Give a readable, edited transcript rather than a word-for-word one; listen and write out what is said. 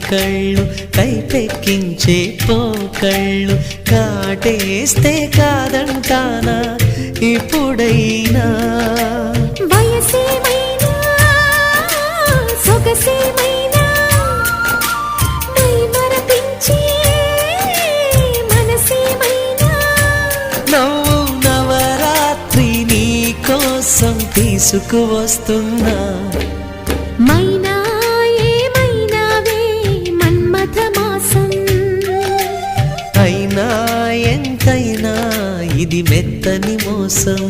కళ్ళు కైపెక్కించే పోకళ్ళు కాటేస్తే కాదంటానా ఇప్పుడైనా వయసేమైనా సొగసేమైనా మై మరపించే మనసేమైనా నవ్వు నవరాత్రి నీ కోసం తీసుకువస్తున్నా మైనా ఏమైనావే మన్మథ మాసం అయినా ఎంతైనా ఇది మెత్తని మోసం